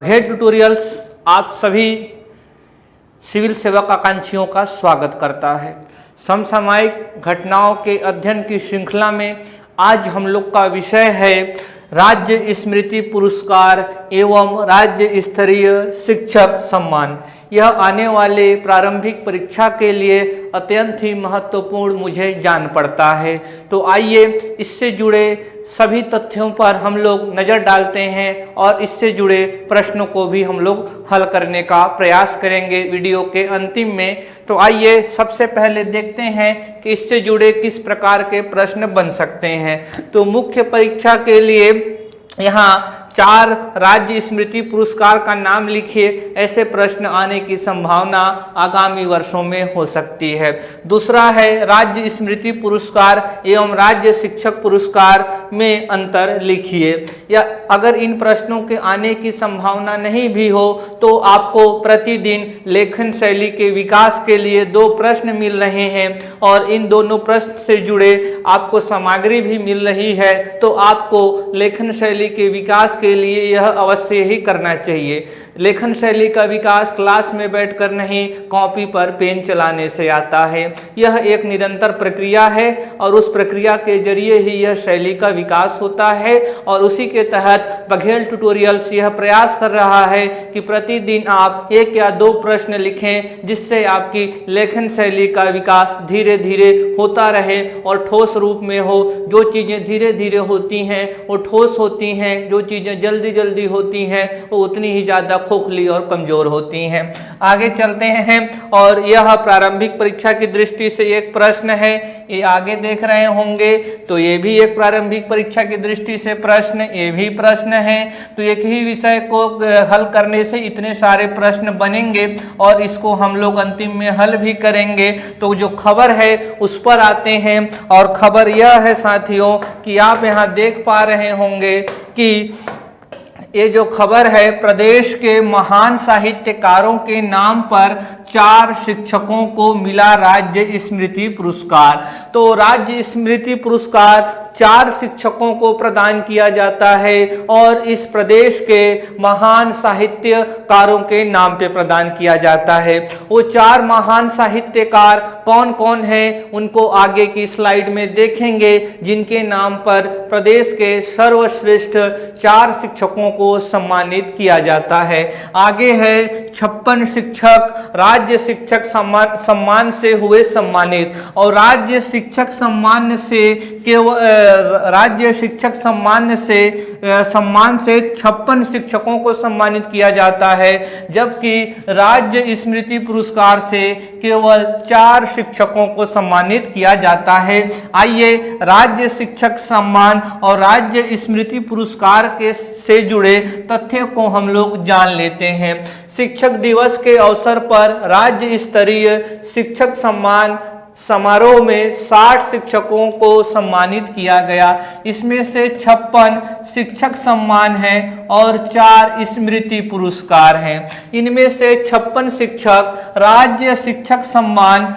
हे tutorials आप सभी civil सेवक आकांक्षियों का स्वागत करता है। समसामयिक घटनाओं के अध्ययन की श्रृंखला में आज हम लोग का विषय है राज्य स्मृति पुरस्कार एवं राज्य स्तरीय शिक्षक सम्मान। यह आने वाले प्रारंभिक परीक्षा के लिए अत्यंत ही महत्वपूर्ण मुझे जान पड़ता है। तो आइए इससे जुड़े सभी तथ्यों पर हम लोग नज़र डालते हैं और इससे जुड़े प्रश्नों को भी हम लोग हल करने का प्रयास करेंगे वीडियो के अंतिम में। तो आइए सबसे पहले देखते हैं कि इससे जुड़े किस प्रकार के प्रश्न बन सकते हैं। तो मुख्य परीक्षा के लिए यहाँ 4 राज्य स्मृति पुरस्कार का नाम लिखिए, ऐसे प्रश्न आने की संभावना आगामी वर्षों में हो सकती है। दूसरा है राज्य स्मृति पुरस्कार एवं राज्य शिक्षक पुरस्कार में अंतर लिखिए। या अगर इन प्रश्नों के आने की संभावना नहीं भी हो तो आपको प्रतिदिन लेखन शैली के विकास के लिए 2 प्रश्न मिल रहे हैं और इन दोनों प्रश्न से जुड़े आपको सामग्री भी मिल रही है। तो आपको लेखन शैली के विकास के लिए यह अवश्य ही करना चाहिए। लेखन शैली का विकास क्लास में बैठकर नहीं, कॉपी पर पेन चलाने से आता है। यह एक निरंतर प्रक्रिया है और उस प्रक्रिया के जरिए ही यह शैली का विकास होता है और उसी के तहत बघेल ट्यूटोरियल्स यह प्रयास कर रहा है कि प्रतिदिन आप 1 या 2 प्रश्न लिखें, जिससे आपकी लेखन शैली का विकास धीरे धीरे होता रहे और ठोस रूप में हो। जो चीज़ें धीरे धीरे होती हैं वो ठोस होती हैं, जो चीज़ें जल्दी जल्दी होती हैं वो उतनी ही ज़्यादा खोखली और कमजोर होती हैं। आगे चलते हैं और यह प्रारंभिक परीक्षा की दृष्टि से एक प्रश्न है, ये आगे देख रहे होंगे। तो ये भी एक प्रारंभिक परीक्षा की दृष्टि से प्रश्न, ये भी प्रश्न है। तो एक ही विषय को हल करने से इतने सारे प्रश्न बनेंगे और इसको हम लोग अंतिम में हल भी करेंगे। तो जो खबर है उस पर आते हैं और खबर यह है साथियों कि आप यहाँ देख पा रहे होंगे कि ये जो खबर है, प्रदेश के महान साहित्यकारों के नाम पर 4 शिक्षकों को मिला राज्य स्मृति पुरस्कार। तो राज्य स्मृति पुरस्कार 4 शिक्षकों को प्रदान किया जाता है और इस प्रदेश के महान साहित्यकारों के नाम पे प्रदान किया जाता है। वो 4 महान साहित्यकार कौन कौन हैं उनको आगे की स्लाइड में देखेंगे, जिनके नाम पर प्रदेश के सर्वश्रेष्ठ 4 शिक्षकों को सम्मानित किया जाता है। आगे है 56 शिक्षक राज्य शिक्षक सम्मान से हुए सम्मानित और राज्य शिक्षक सम्मान से केवल राज्य शिक्षक सम्मान से 56 शिक्षकों को सम्मानित किया जाता है, जबकि राज्य स्मृति पुरस्कार से केवल 4 शिक्षकों को सम्मानित किया जाता है। आइए राज्य शिक्षक सम्मान और राज्य स्मृति पुरस्कार के से जुड़े तथ्य को हम लोग जान लेते हैं। शिक्षक दिवस के अवसर पर राज्य स्तरीय शिक्षक सम्मान समारोह में 60 शिक्षकों को सम्मानित किया गया। इसमें से 56 शिक्षक सम्मान हैं और 4 स्मृति पुरस्कार हैं। इनमें से 56 शिक्षक राज्य शिक्षक सम्मान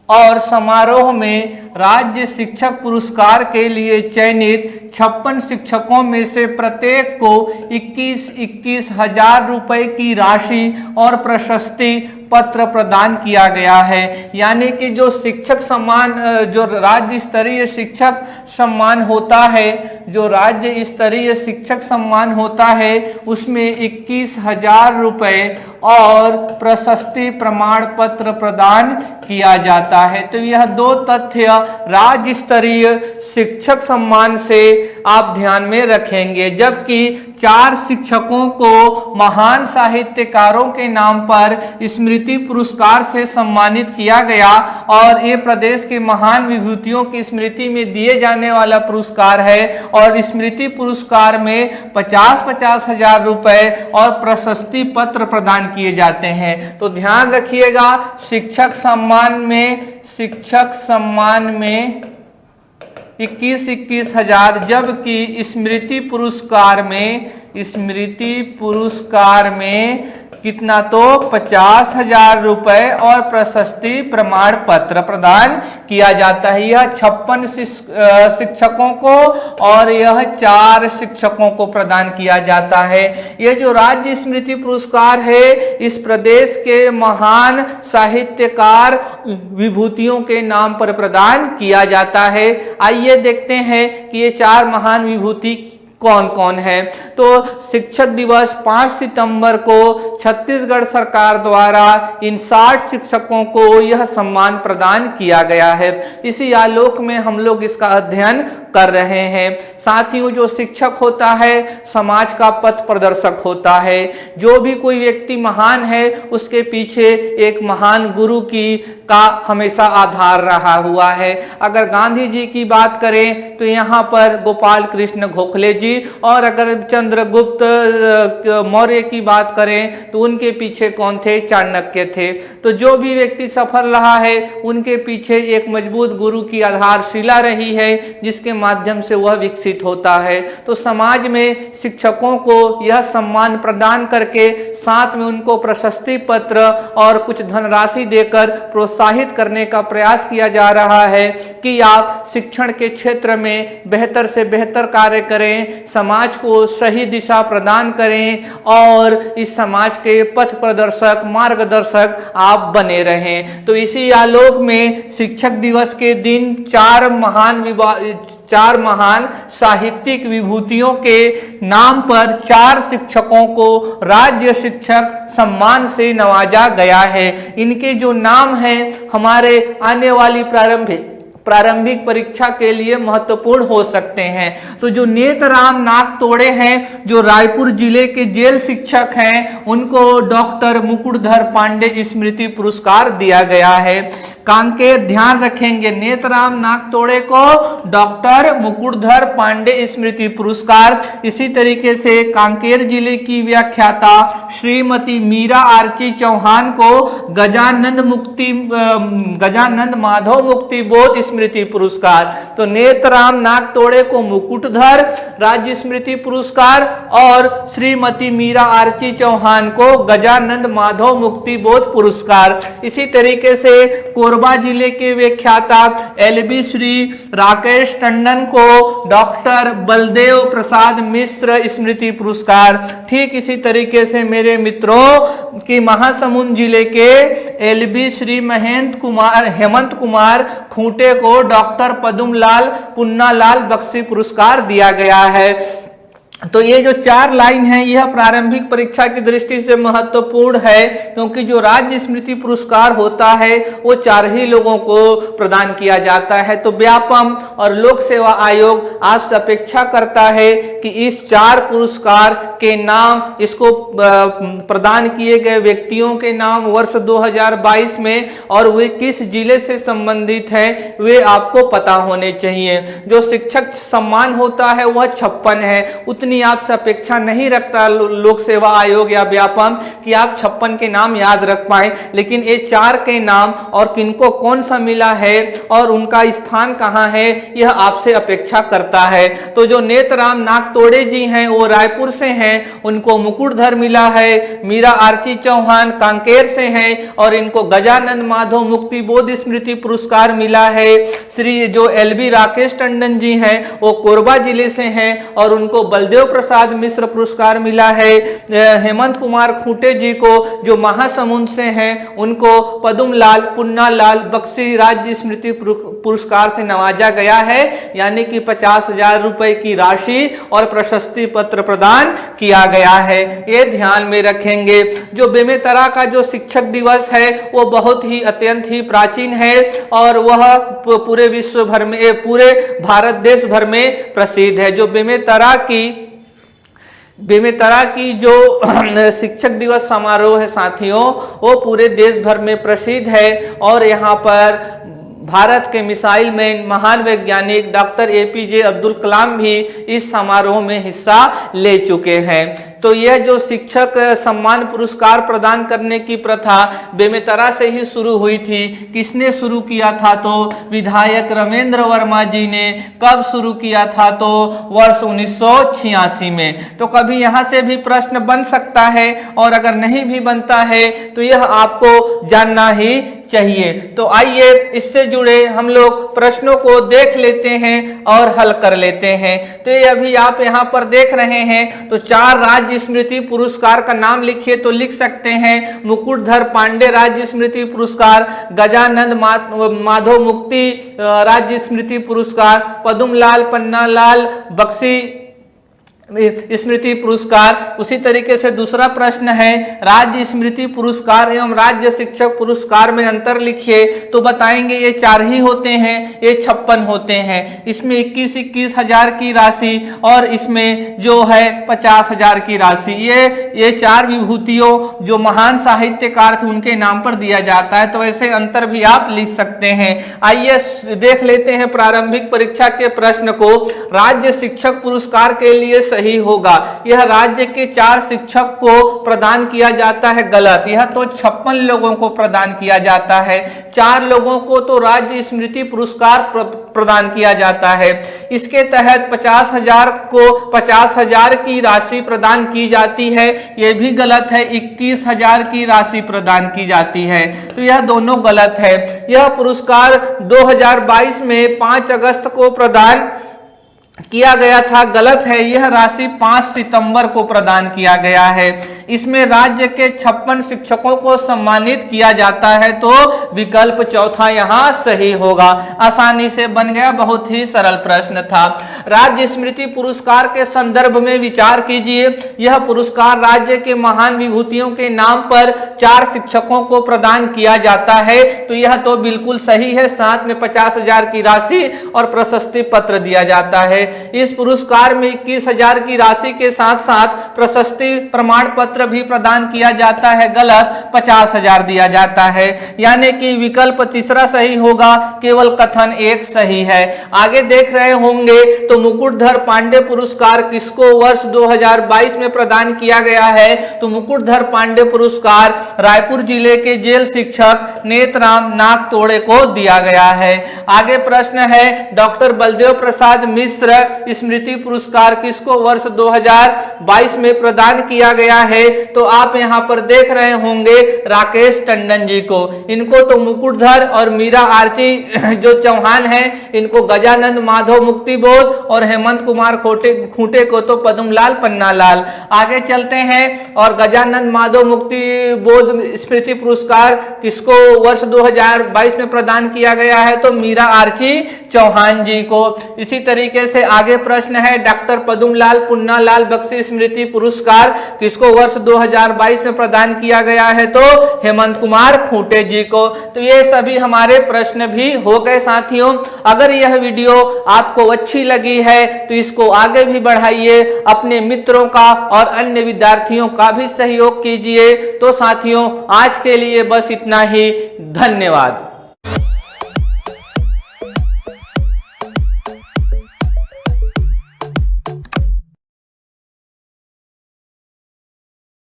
और समारोह में राज्य शिक्षक पुरस्कार के लिए चयनित 56 शिक्षकों में से प्रत्येक को 21 हजार रुपए की राशि और प्रशस्ति पत्र प्रदान किया गया है। यानी कि जो शिक्षक सम्मान, जो राज्य स्तरीय शिक्षक सम्मान होता है, जो राज्य स्तरीय शिक्षक सम्मान होता है उसमें 21,000 रुपए और प्रशस्ति प्रमाण पत्र प्रदान किया जाता है। तो यह 2 तथ्य राज्य स्तरीय शिक्षक सम्मान से आप ध्यान में रखेंगे। जबकि 4 शिक्षकों को महान साहित्यकारों के नाम पर स्मृति पुरस्कार से सम्मानित किया गया और ये प्रदेश के महान विभूतियों की स्मृति में दिए जाने वाला पुरस्कार है और स्मृति पुरस्कार में 50-50 हजार रुपए और प्रशस्ति पत्र प्रदान किए जाते हैं। तो ध्यान रखिएगा, शिक्षक सम्मान में 21 हजार, जबकि स्मृति पुरस्कार में कितना तो 50,000 रुपए और प्रशस्ति प्रमाण पत्र प्रदान किया जाता है। यह 56 शिक्षकों को और यह 4 शिक्षकों को प्रदान किया जाता है। यह जो राज्य स्मृति पुरस्कार है इस प्रदेश के महान साहित्यकार विभूतियों के नाम पर प्रदान किया जाता है। आइए देखते हैं कि ये 4 महान विभूति कौन कौन है। तो शिक्षक दिवस 5 सितंबर को छत्तीसगढ़ सरकार द्वारा इन 60 शिक्षकों को यह सम्मान प्रदान किया गया है। इसी आलोक में हम लोग इसका अध्ययन कर रहे हैं। साथियों, जो शिक्षक होता है समाज का पथ प्रदर्शक होता है। जो भी कोई व्यक्ति महान है उसके पीछे एक महान गुरु का हमेशा आधार रहा हुआ है। अगर गांधी जी की बात करें तो यहाँ पर गोपाल कृष्ण गोखले जी, और अगर चंद्रगुप्त मौर्य की बात करें तो उनके पीछे कौन थे? चाणक्य थे। तो जो भी व्यक्ति सफल रहा है उनके पीछे एक मजबूत गुरु की आधारशिला रही है जिसके माध्यम से वह विकसित होता है। तो समाज में शिक्षकों को यह सम्मान प्रदान करके साथ में उनको प्रशस्ति पत्र और कुछ धनराशि देकर प्रोत्साहित करने का प्रयास किया जा रहा है कि आप शिक्षण के क्षेत्र में बेहतर से बेहतर कार्य करें, समाज को सही दिशा प्रदान करें और इस समाज के पथ प्रदर्शक मार्गदर्शक आप बने रहें। तो इसी आलोक में शिक्षक दिवस के दिन 4 महान साहित्यिक विभूतियों के नाम पर 4 शिक्षकों को राज्य शिक्षक सम्मान से नवाजा गया है। इनके जो नाम हैं हमारे आने वाली प्रारंभिक परीक्षा के लिए महत्वपूर्ण हो सकते हैं। तो जो नेतराम नागतोड़े हैं जो रायपुर जिले के जेल शिक्षक हैं उनको डॉक्टर मुकुटधर पांडे स्मृति पुरस्कार दिया गया है। कांकेर, ध्यान रखेंगे, नेतराम नागतोड़े को डॉक्टर मुकुटधर पांडे स्मृति पुरस्कार। इसी तरीके से कांकेर जिले की व्याख्याता श्रीमती मीरा आर्ची चौहान को गजानंद माधव मुक्ति बोध स्मृति पुरस्कार। तो नेतराम नागतोड़े को मुकुटधर राज्य स्मृति पुरस्कार और श्रीमती मीरा आर्ची चौहान को गजानंद माधव मुक्ति बोध पुरस्कार। इसी तरीके से कोरबा जिले के व्याख्याता एलबी श्री राकेश टंडन को डॉक्टर बलदेव प्रसाद मिश्र स्मृति पुरस्कार। ठीक इसी तरीके से मेरे मित्रों कि महासमुंद जिले के एलबी श्री हेमंत कुमार खूंटे को डॉक्टर पदुमलाल पुन्नालाल बख्शी पुरस्कार दिया गया है। तो ये जो 4 लाइन है यह प्रारंभिक परीक्षा की दृष्टि से महत्वपूर्ण है क्योंकि जो राज्य स्मृति पुरस्कार होता है वो 4 ही लोगों को प्रदान किया जाता है। तो व्यापम और लोक सेवा आयोग आपसे अपेक्षा करता है कि इस 4 पुरस्कार के नाम, इसको प्रदान किए गए व्यक्तियों के नाम वर्ष 2022 में और वे किस जिले से संबंधित हैं वे आपको पता होने चाहिए। जो शिक्षक सम्मान होता है वह 56 है, उतनी आपसे अपेक्षा नहीं रखता लोक सेवा आयोग या व्यापम कि आप 56 के नाम याद रख पाए, लेकिन ये 4 के नाम और किनको कौन सा मिला है और उनका स्थान कहाँ है यह आपसे अपेक्षा करता है। तो जो नेतराम नागतोड़े जी हैं वो रायपुर से हैं, उनको मुकुटधर मिला है। मीरा आर्ची चौहान कांकेर से हैं और इनको गजानंद माधव मुक्ति बोध स्मृति पुरस्कार मिला है। श्री जो एलबी राकेश टंडन जी हैं वो कोरबा जिले से हैं और उनको बलदेव प्रसाद मिश्र पुरस्कार मिला है। हेमंत कुमार खूंटे जी को जो महासमुंद से हैं उनको पदुमलाल पुन्नालाल बख्शी राज्य स्मृति पुरस्कार से नवाजा गया है, यानी कि 50,000 रुपए की राशि और प्रशस्ति पत्र प्रदान किया गया है। ये ध्यान में रखेंगे। जो बेमेतरा का जो शिक्षक दिवस है वो बहुत ही अत्यंत ही प्राचीन है और वह पूरे विश्व भर में, पूरे भारत देश भर में प्रसिद्ध है। जो बेमेतरा की जो शिक्षक दिवस समारोह है साथियों वो पूरे देश भर में प्रसिद्ध है और यहाँ पर भारत के मिसाइल मैन महान वैज्ञानिक डॉक्टर APJ अब्दुल कलाम भी इस समारोह में हिस्सा ले चुके हैं। तो यह जो शिक्षक सम्मान पुरस्कार प्रदान करने की प्रथा बेमेतरा से ही शुरू हुई थी। किसने शुरू किया था? तो विधायक रमेंद्र वर्मा जी ने। कब शुरू किया था? तो वर्ष 1986 में। तो कभी यहाँ से भी प्रश्न बन सकता है, और अगर नहीं भी बनता है तो यह आपको जानना ही चाहिए। तो आइए इससे जुड़े हम लोग प्रश्नों को देख लेते हैं और हल कर लेते हैं। तो ये अभी आप यहाँ पर देख रहे हैं, तो 4 राज्य स्मृति पुरस्कार का नाम लिखिए तो लिख सकते हैं। मुकुटधर पांडे राज्य स्मृति पुरस्कार, गजानंद माधव मुक्ति राज्य स्मृति पुरस्कार, पद्मलाल पन्नालाल बख्शी स्मृति पुरस्कार। उसी तरीके से दूसरा प्रश्न है, राज्य स्मृति पुरस्कार एवं राज्य शिक्षक पुरस्कार में अंतर लिखिए। तो बताएंगे ये 4 ही होते हैं, ये 56 होते हैं। इसमें 21 हजार की राशि और इसमें जो है 50,000 की राशि। ये 4 विभूतियों जो महान साहित्यकार थे उनके नाम पर दिया जाता है। तो ऐसे अंतर भी आप लिख सकते हैं। आइए देख लेते हैं प्रारंभिक परीक्षा के प्रश्न को। राज्य शिक्षक पुरस्कार के लिए सही होगा, यह राज्य के 4 शिक्षक को प्रदान किया जाता है। गलत, यह तो 56 लोगों को प्रदान किया जाता है। 4 लोगों को तो राज्य स्मृति पुरस्कार प्रदान किया जाता है। इसके तहत 50,000 की राशि प्रदान की जाती है। यह भी गलत है, 21,000 की राशि प्रदान की जाती है। तो यह दोनों गलत है। यह पुरस्कार 2022 में 5 अगस्त को प्रदान किया गया था। गलत है, यह राशि 5 सितंबर को प्रदान किया गया है। इसमें राज्य के 56 शिक्षकों को सम्मानित किया जाता है। तो विकल्प चौथा यहाँ सही होगा। आसानी से बन गया, बहुत ही सरल प्रश्न था। राज्य स्मृति पुरस्कार के संदर्भ में विचार कीजिए। यह पुरस्कार राज्य के महान विभूतियों के नाम पर 4 शिक्षकों को प्रदान किया जाता है। तो यह तो बिल्कुल सही है। साथ में 50,000 की राशि और प्रशस्ति पत्र दिया जाता है। इस पुरस्कार में 21,000 की राशि के साथ साथ प्रशस्ति प्रमाण पत्र भी प्रदान किया जाता है। गलत, 50,000 दिया जाता है। यानी कि विकल्प तीसरा सही होगा, केवल कथन 1 सही है। आगे देख रहे होंगे तो मुकुटधर पांडे पुरस्कार किसको वर्ष 2022 में प्रदान किया गया है? तो मुकुटधर पांडे पुरस्कार रायपुर जिले के जेल शिक्षक नेतराम नागतोड़े को दिया गया है। आगे प्रश्न है, डॉक्टर बलदेव प्रसाद मिश्र स्मृति पुरस्कार किसको वर्ष 2022 में प्रदान किया गया है? तो आप यहां पर देख रहे होंगे राकेश टंडन जी को। इनको तो मुकुटधर और मीरा आर्ची जो चौहान हैं इनको गजानंद माधव मुक्ति बोध और हेमंत कुमार खूंटे को तो पद्मलाल पन्नालाल। आगे चलते हैं, और गजानंद माधव मुक्ति बोध स्मृति पुरस्कार किसको वर्ष 2022 में प्रदान किया गया है? तो मीरा आर्ची चौहान जी को। इसी तरीके से आगे प्रश्न है, डॉक्टर पद्मलाल पुन्नालाल बख्शी स्मृति पुरस्कार किसको वर्ष 2022 में प्रदान किया गया है? तो हेमंत कुमार खूंटे जी को। तो ये सभी हमारे प्रश्न भी हो गए साथियों। अगर यह वीडियो आपको अच्छी लगी है तो इसको आगे भी बढ़ाइए, अपने मित्रों का और अन्य विद्यार्थियों का भी सहयोग कीजिए। तो साथियों आज के लिए बस इतना ही। धन्यवाद।